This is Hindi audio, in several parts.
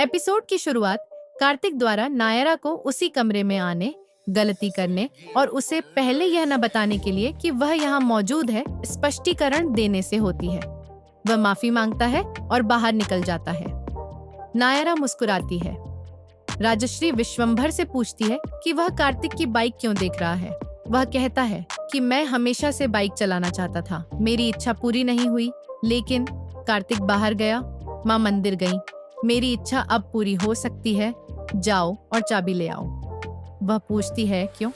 एपिसोड की शुरुआत कार्तिक द्वारा नायरा को उसी कमरे में आने, गलती करने और उसे पहले यह न बताने के लिए कि वह यहाँ मौजूद है स्पष्टीकरण देने से होती है। वह माफी मांगता है और बाहर निकल जाता है। नायरा मुस्कुराती है। राजश्री विश्वंभर से पूछती है कि वह कार्तिक की बाइक क्यों देख रहा है। वह कहता है कि मैं हमेशा से बाइक चलाना चाहता था, मेरी इच्छा पूरी नहीं हुई, लेकिन कार्तिक बाहर गया, माँ मंदिर गई, मेरी इच्छा अब पूरी हो सकती है, जाओ और चाबी ले आओ। वह पूछती है क्यों?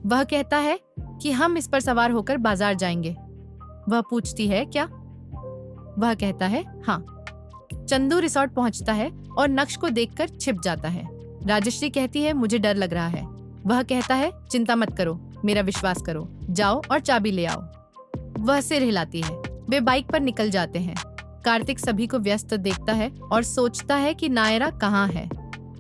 वह कहता है कि हम इस पर सवार होकर बाजार जाएंगे। वह पूछती है क्या? वह कहता है हाँ। चंदू रिसोर्ट पहुंचता है और नक्श को देखकर छिप जाता है। राजश्री कहती है मुझे डर लग रहा है। वह कहता है चिंता मत करो, मेरा विश्वास करो, जाओ और चाबी ले आओ। वह सिर हिलाती है। वे बाइक पर निकल जाते हैं। कार्तिक सभी को व्यस्त देखता है और सोचता है कि नायरा कहाँ है।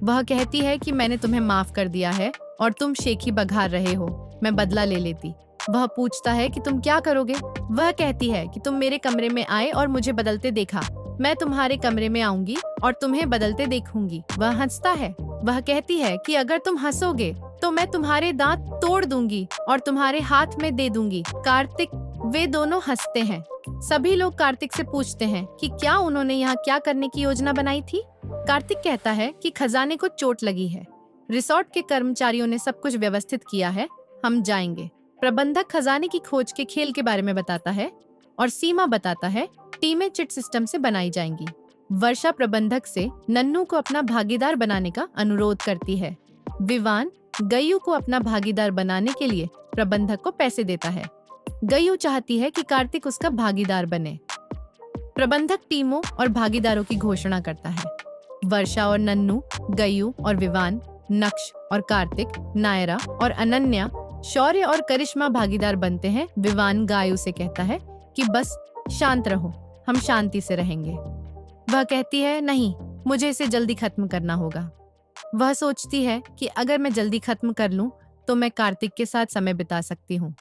वह कहती है कि मैंने तुम्हें माफ कर दिया है और तुम शेखी बघार रहे हो, मैं बदला ले लेती। वह पूछता है कि तुम क्या करोगे? वह कहती है कि तुम मेरे कमरे में आए और मुझे बदलते देखा, मैं तुम्हारे कमरे में आऊंगी और तुम्हें बदलते देखूंगी। वह हंसता है। वह कहती है कि अगर तुम हंसोगे तो मैं तुम्हारे दांत तोड़ दूंगी और तुम्हारे हाथ में दे दूंगी। कार्तिक, वे दोनों हंसते हैं। सभी लोग कार्तिक से पूछते हैं कि क्या उन्होंने यहाँ क्या करने की योजना बनाई थी। कार्तिक कहता है कि खजाने को चोट लगी है, रिसोर्ट के कर्मचारियों ने सब कुछ व्यवस्थित किया है, हम जाएंगे। प्रबंधक खजाने की खोज के खेल के बारे में बताता है और सीमा बताता है टीमें चिट सिस्टम से बनाई जाएंगी। वर्षा प्रबंधक से नन्नू को अपना भागीदार बनाने का अनुरोध करती है। विवान गयू को अपना भागीदार बनाने के लिए प्रबंधक को पैसे देता है। गयू चाहती है कि कार्तिक उसका भागीदार बने। प्रबंधक टीमों और भागीदारों की घोषणा करता है। वर्षा और नन्नू, गयू और विवान, नक्श और कार्तिक, नायरा और अनन्या, शौर्य और करिश्मा भागीदार बनते हैं। विवान गायू से कहता है कि बस शांत रहो, हम शांति से रहेंगे। वह कहती है नहीं, मुझे इसे जल्दी खत्म करना होगा। वह सोचती है कि अगर मैं जल्दी खत्म कर लूं तो मैं कार्तिक के साथ समय बिता सकती हूँ।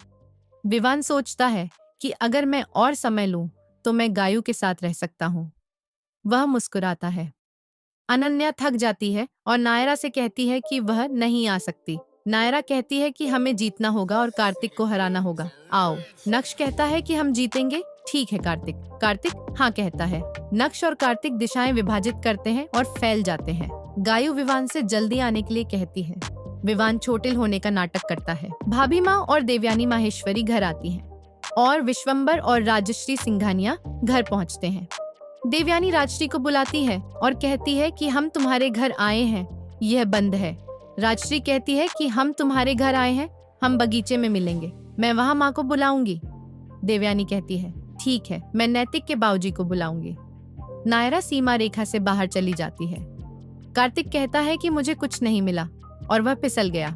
विवान सोचता है कि अगर मैं और समय लूं तो मैं गायू के साथ रह सकता हूँ। वह मुस्कुराता है। अनन्या थक जाती है और नायरा से कहती है कि वह नहीं आ सकती। नायरा कहती है कि हमें जीतना होगा और कार्तिक को हराना होगा, आओ। नक्श कहता है कि हम जीतेंगे। ठीक है कार्तिक। कार्तिक हाँ कहता है। नक्श और कार्तिक दिशाएं विभाजित करते हैं और फैल जाते हैं। गायू विवान से जल्दी आने के लिए कहती है। विवान छोटिल होने का नाटक करता है। भाभी माँ और देवयानी माहेश्वरी घर आती हैं और विश्वंभर और राजश्री सिंघानिया घर पहुँचते हैं। देवयानी राजश्री को बुलाती है और कहती है कि हम तुम्हारे घर आए हैं, यह बंद है। राजश्री कहती है कि हम तुम्हारे घर आए हैं, हम बगीचे में मिलेंगे, मैं वहाँ माँ को बुलाऊंगी। देवयानी कहती है ठीक है, मैं नैतिक के बाबूजी को बुलाऊंगी। नायरा सीमा रेखा से बाहर चली जाती है। कार्तिक कहता है कि मुझे कुछ नहीं मिला और वह फिसल गया।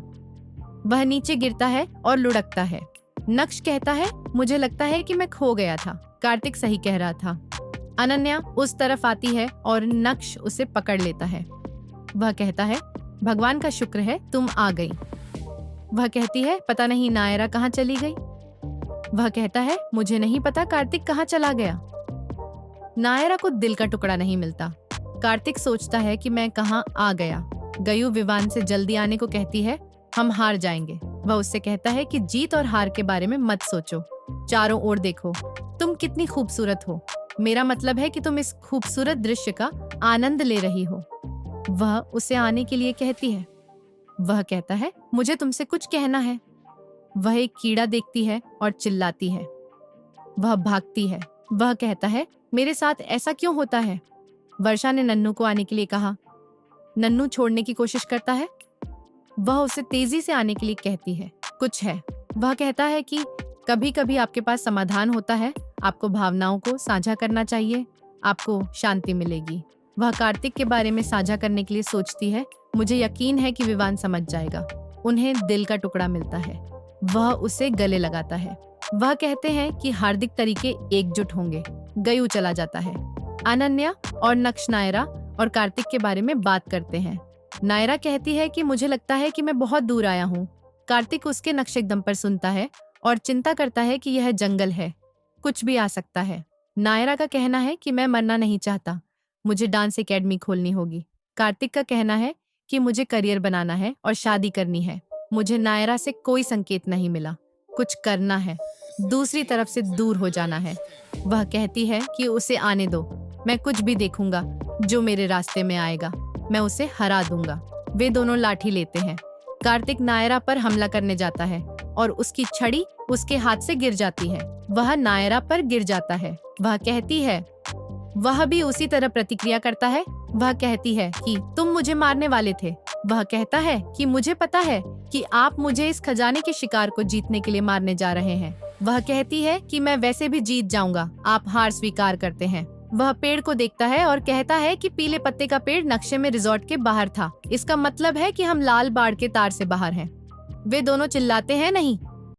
वह नीचे गिरता है और लुढ़कता है। नक्श कहता है मुझे लगता है कि मैं खो गया था। कार्तिक सही कह रहा था। अनन्या उस तरफ आती है और नक्श उसे पकड़ लेता है। वह कहता है भगवान का शुक्र है तुम आ गई। वह कहती है पता नहीं नायरा कहाँ चली गई। वह कहता है मुझे नहीं पता कार्तिक कहाँ चला गया। नायरा को दिल का टुकड़ा नहीं मिलता। कार्तिक सोचता है कि मैं कहाँ आ गया। गयू विवान से जल्दी आने को कहती है, हम हार जाएंगे। वह उससे कहता है कि जीत और हार के बारे में मत सोचो, चारों ओर देखो, तुम कितनी खूबसूरत हो, मेरा मतलब है कि तुम इस खूबसूरत दृश्य का आनंद ले रही हो। वह उसे आने के लिए कहती है। वह कहता है मुझे तुमसे कुछ कहना है। वह एक कीड़ा देखती है और चिल्लाती है। वह भागती है। वह कहता है मेरे साथ ऐसा क्यों होता है? वर्षा ने नन्नू को आने के लिए कहा। नन्नू छोड़ने की कोशिश करता है। वह उसे तेजी से आने के लिए कहती है। कुछ है। वह कहता है कि कभी कभी आपके पास समाधान होता है, आपको भावनाओं को साझा करना चाहिए, आपको शांति मिलेगी। वह कार्तिक के बारे में साझा करने के लिए सोचती है। मुझे यकीन है कि विवान समझ जाएगा। उन्हें दिल का टुकड़ा मिलता है। वह उसे गले लगाता है। वह कहते हैं कि हार्दिक तरीके एकजुट होंगे। गयू चला जाता है। अनन्या और नक्श नायरा और कार्तिक के बारे में बात करते हैं। नायरा कहती है कि मुझे लगता है कि मैं बहुत दूर आया हूँ। कार्तिक उसके नक्शेकदम पर सुनता है और चिंता करता है कि यह जंगल है, कुछ भी आ सकता है। नायरा का कहना है कि मैं मरना नहीं चाहता, मुझे डांस एकेडमी खोलनी होगी। कार्तिक का कहना है कि मुझे करियर बनाना है और शादी करनी है। मुझे नायरा से कोई संकेत नहीं मिला। कुछ करना है, दूसरी तरफ से दूर हो जाना है। वह कहती है कि उसे आने दो, मैं कुछ भी देखूंगा जो मेरे रास्ते में आएगा, मैं उसे हरा दूंगा। वे दोनों लाठी लेते हैं। कार्तिक नायरा पर हमला करने जाता है और उसकी छड़ी उसके हाथ से गिर जाती है। वह नायरा पर गिर जाता है। वह कहती है, वह भी उसी तरह प्रतिक्रिया करता है। वह कहती है कि तुम मुझे मारने वाले थे। वह कहता है कि मुझे पता है कि आप मुझे इस खजाने के शिकार को जीतने के लिए मारने जा रहे हैं। वह कहती है कि मैं वैसे भी जीत जाऊंगा, आप हार स्वीकार करते हैं। वह पेड़ को देखता है और कहता है कि पीले पत्ते का पेड़ नक्शे में रिजॉर्ट के बाहर था। इसका मतलब है कि हम लाल बाड़ के तार से बाहर हैं। वे दोनों चिल्लाते हैं, नहीं,